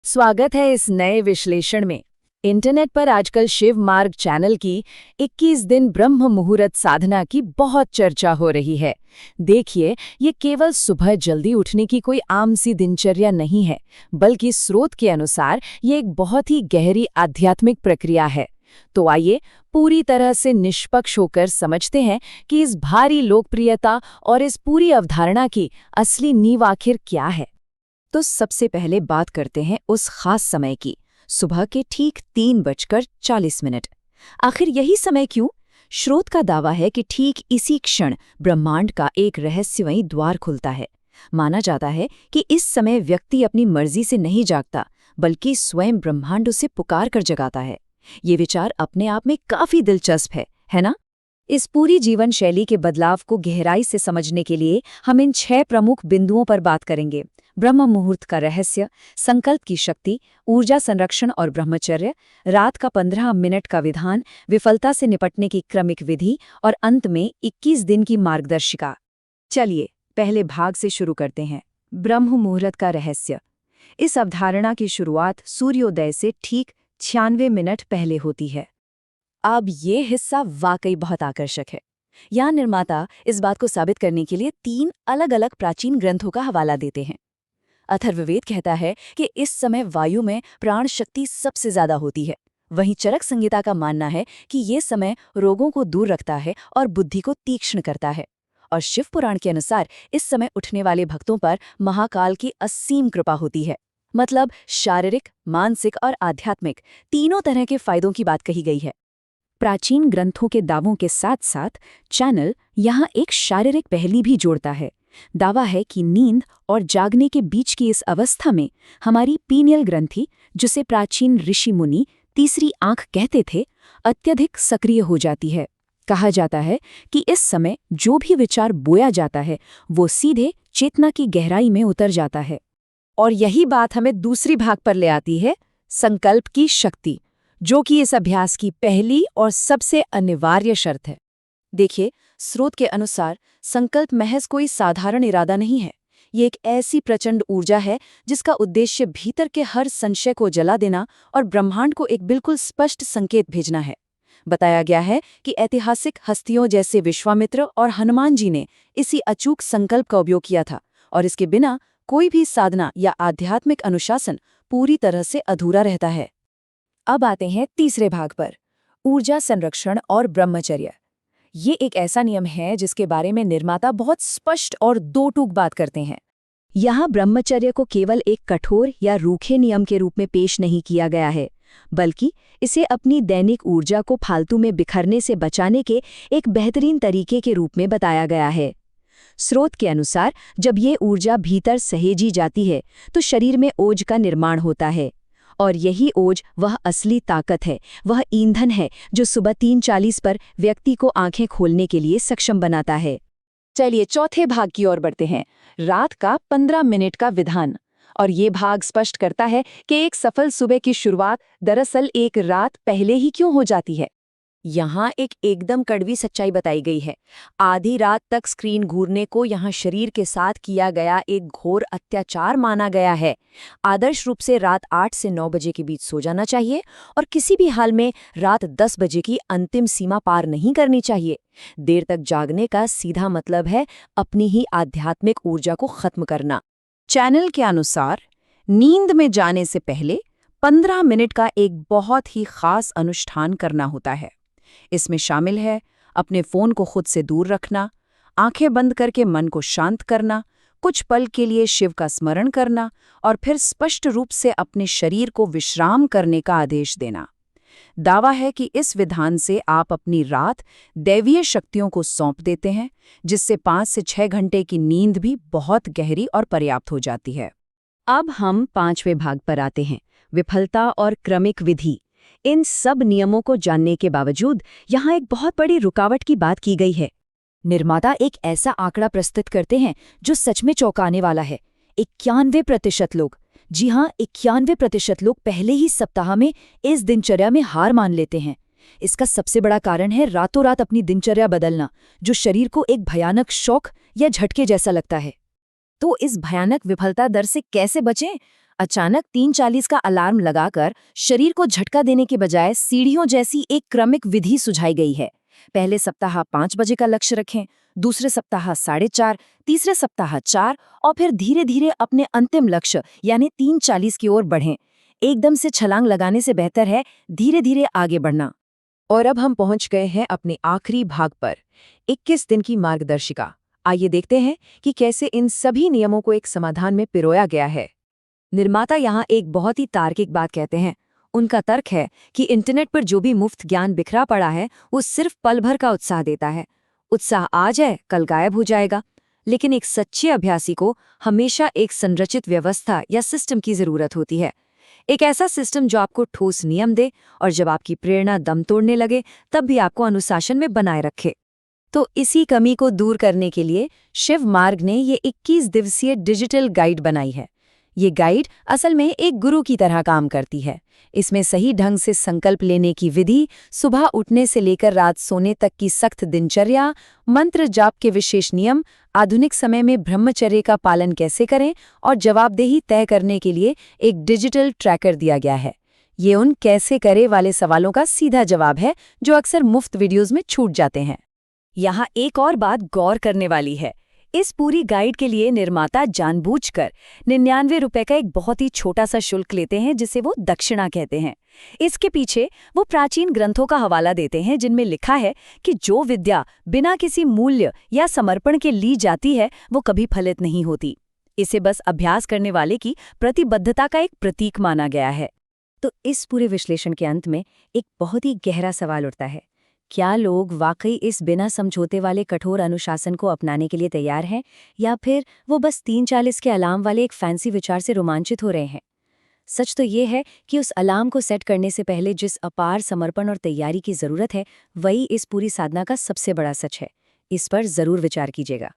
स्वागत है इस नए विश्लेषण में। इंटरनेट पर आजकल शिव मार्ग चैनल की 21 दिन ब्रह्म मुहूर्त साधना की बहुत चर्चा हो रही है। देखिए, ये केवल सुबह जल्दी उठने की कोई आम सी दिनचर्या नहीं है, बल्कि स्रोत के अनुसार ये एक बहुत ही गहरी आध्यात्मिक प्रक्रिया है। तो आइए पूरी तरह से निष्पक्ष होकर समझते हैं कि इस भारी लोकप्रियता और इस पूरी अवधारणा की असली नींव आखिर क्या है। तो सबसे पहले बात करते हैं उस खास समय की, सुबह के ठीक 3:40। आखिर यही समय क्यों? स्रोत का दावा है कि ठीक इसी क्षण ब्रह्मांड का एक रहस्यमयी द्वार खुलता है। माना जाता है कि इस समय व्यक्ति अपनी मर्जी से नहीं जागता, बल्कि स्वयं ब्रह्मांड उसे पुकार कर जगाता है। ये विचार अपने आप में काफी दिलचस्प है ना? इस पूरी जीवन शैली के बदलाव को गहराई से समझने के लिए हम इन 6 प्रमुख बिंदुओं पर बात करेंगे। ब्रह्म मुहूर्त का रहस्य, संकल्प की शक्ति, ऊर्जा संरक्षण और ब्रह्मचर्य, रात का 15 मिनट का विधान, विफलता से निपटने की क्रमिक विधि और अंत में 21 दिन की मार्गदर्शिका। चलिए पहले भाग से शुरू करते हैं। ब्रह्म मुहूर्त का रहस्य। इस अवधारणा की शुरुआत सूर्योदय से ठीक 96 मिनट पहले होती है। अब ये हिस्सा वाकई बहुत आकर्षक है। यहाँ निर्माता इस बात को साबित करने के लिए 3 अलग-अलग प्राचीन ग्रंथों का हवाला देते हैं। अथर्ववेद कहता है कि इस समय वायु में प्राण शक्ति सबसे ज्यादा होती है। वहीं चरक संहिता का मानना है कि ये समय रोगों को दूर रखता है और बुद्धि को तीक्ष्ण करता है। और शिव पुराण के अनुसार इस समय उठने वाले भक्तों पर महाकाल की असीम कृपा होती है। मतलब शारीरिक, मानसिक और आध्यात्मिक तीनों तरह के फायदों की बात कही गई है। प्राचीन ग्रंथों के दावों के साथ साथ चैनल यहाँ एक शारीरिक पहली भी जोड़ता है। दावा है कि नींद और जागने के बीच की इस अवस्था में हमारी पीनियल ग्रंथि, जिसे प्राचीन ऋषि मुनि तीसरी आंख कहते थे, अत्यधिक सक्रिय हो जाती है। कहा जाता है कि इस समय जो भी विचार बोया जाता है वो सीधे चेतना की गहराई में उतर जाता है। और यही बात हमें दूसरी भाग पर ले आती है, संकल्प की शक्ति, जो कि इस अभ्यास की पहली और सबसे अनिवार्य शर्त है। देखिए, स्रोत के अनुसार संकल्प महज कोई साधारण इरादा नहीं है। ये एक ऐसी प्रचंड ऊर्जा है जिसका उद्देश्य भीतर के हर संशय को जला देना और ब्रह्मांड को एक बिल्कुल स्पष्ट संकेत भेजना है। बताया गया है कि ऐतिहासिक हस्तियों जैसे विश्वामित्र और हनुमान जी ने इसी अचूक संकल्प का उपयोग किया था, और इसके बिना कोई भी साधना या आध्यात्मिक अनुशासन पूरी तरह से अधूरा रहता है। अब आते हैं तीसरे भाग पर, ऊर्जा संरक्षण और ब्रह्मचर्य। ये एक ऐसा नियम है जिसके बारे में निर्माता बहुत स्पष्ट और दो टूक बात करते हैं। यहाँ ब्रह्मचर्य को केवल एक कठोर या रूखे नियम के रूप में पेश नहीं किया गया है, बल्कि इसे अपनी दैनिक ऊर्जा को फालतू में बिखरने से बचाने के एक बेहतरीन तरीके के रूप में बताया गया है। स्रोत के अनुसार जब ये ऊर्जा भीतर सहेजी जाती है तो शरीर में ओज का निर्माण होता है, और यही ओज वह असली ताकत है, वह ईंधन है जो सुबह 3:40 पर व्यक्ति को आंखें खोलने के लिए सक्षम बनाता है। चलिए चौथे भाग की ओर बढ़ते हैं, रात का 15 मिनट का विधान। और ये भाग स्पष्ट करता है कि एक सफल सुबह की शुरुआत दरअसल एक रात पहले ही क्यों हो जाती है। यहाँ एक एकदम कड़वी सच्चाई बताई गई है। आधी रात तक स्क्रीन घूरने को यहाँ शरीर के साथ किया गया एक घोर अत्याचार माना गया है। आदर्श रूप से रात 8 से 9 बजे के बीच सो जाना चाहिए और किसी भी हाल में रात 10 बजे की अंतिम सीमा पार नहीं करनी चाहिए। देर तक जागने का सीधा मतलब है अपनी ही आध्यात्मिक ऊर्जा को खत्म करना। चैनल के अनुसार नींद में जाने से पहले 15 मिनट का एक बहुत ही खास अनुष्ठान करना होता है। इसमें शामिल है अपने फोन को खुद से दूर रखना, आंखें बंद करके मन को शांत करना, कुछ पल के लिए शिव का स्मरण करना और फिर स्पष्ट रूप से अपने शरीर को विश्राम करने का आदेश देना। दावा है कि इस विधान से आप अपनी रात दैवीय शक्तियों को सौंप देते हैं, जिससे 5 से 6 घंटे की नींद भी बहुत गहरी और पर्याप्त हो जाती है। अब हम 5वें भाग पर आते हैं, विफलता और क्रमिक विधि। इन सब नियमों को जानने के बावजूद यहाँ एक बहुत बड़ी रुकावट की बात की गई है। निर्माता एक ऐसा आंकड़ा प्रस्तुत करते हैं जो सच में चौंकाने वाला है। 91% लोग, जी हाँ 91% लोग पहले ही सप्ताह में इस दिनचर्या में हार मान लेते हैं। इसका सबसे बड़ा कारण है रातों रात अपनी दिनचर्या बदलना, जो शरीर को एक भयानक शॉक या झटके जैसा लगता है। तो इस भयानक विफलता दर से कैसे बचें? अचानक 3:40 का अलार्म लगाकर शरीर को झटका देने के बजाय सीढ़ियों जैसी एक क्रमिक विधि सुझाई गई है। पहले सप्ताह 5 बजे का लक्ष्य रखें, दूसरे सप्ताह 4:30, तीसरे सप्ताह 4 और फिर धीरे धीरे अपने अंतिम लक्ष्य यानी 3:40 की ओर बढ़ें। एकदम से छलांग लगाने से बेहतर है धीरे धीरे आगे बढ़ना। और अब हम पहुंच गए हैं अपने आखिरी भाग पर, 21 दिन की मार्गदर्शिका। आइए देखते हैं कि कैसे इन सभी नियमों को एक समाधान में पिरोया गया है। निर्माता यहाँ एक बहुत ही तार्किक बात कहते हैं। उनका तर्क है कि इंटरनेट पर जो भी मुफ्त ज्ञान बिखरा पड़ा है वो सिर्फ पल भर का उत्साह देता है। उत्साह आज है, कल गायब हो जाएगा। लेकिन एक सच्चे अभ्यासी को हमेशा एक संरचित व्यवस्था या सिस्टम की जरूरत होती है। एक ऐसा सिस्टम जो आपको ठोस नियम दे और जब आपकी प्रेरणा दम तोड़ने लगे तब भी आपको अनुशासन में बनाए रखे। तो इसी कमी को दूर करने के लिए शिव मार्ग ने ये 21 दिवसीय डिजिटल गाइड बनाई है। ये गाइड असल में एक गुरु की तरह काम करती है। इसमें सही ढंग से संकल्प लेने की विधि, सुबह उठने से लेकर रात सोने तक की सख्त दिनचर्या, मंत्र जाप के विशेष नियम, आधुनिक समय में ब्रह्मचर्य का पालन कैसे करें और जवाबदेही तय करने के लिए एक डिजिटल ट्रैकर दिया गया है। ये उन कैसे करे वाले सवालों का सीधा जवाब है जो अक्सर मुफ्त वीडियोज़ में छूट जाते हैं। यहाँ एक और बात गौर करने वाली है। इस पूरी गाइड के लिए निर्माता जानबूझकर 99 रुपए का एक बहुत ही छोटा सा शुल्क लेते हैं जिसे वो दक्षिणा कहते हैं। इसके पीछे वो प्राचीन ग्रंथों का हवाला देते हैं जिनमें लिखा है कि जो विद्या बिना किसी मूल्य या समर्पण के ली जाती है वो कभी फलित नहीं होती। इसे बस अभ्यास करने वाले की प्रतिबद्धता का एक प्रतीक माना गया है। तो इस पूरे विश्लेषण के अंत में एक बहुत ही गहरा सवाल उठता है, क्या लोग वाकई इस बिना समझौते वाले कठोर अनुशासन को अपनाने के लिए तैयार हैं या फिर वो बस 3:40 के अलार्म वाले एक फैंसी विचार से रोमांचित हो रहे हैं? सच तो ये है कि उस अलार्म को सेट करने से पहले जिस अपार समर्पण और तैयारी की ज़रूरत है वही इस पूरी साधना का सबसे बड़ा सच है। इस पर ज़रूर विचार कीजिएगा।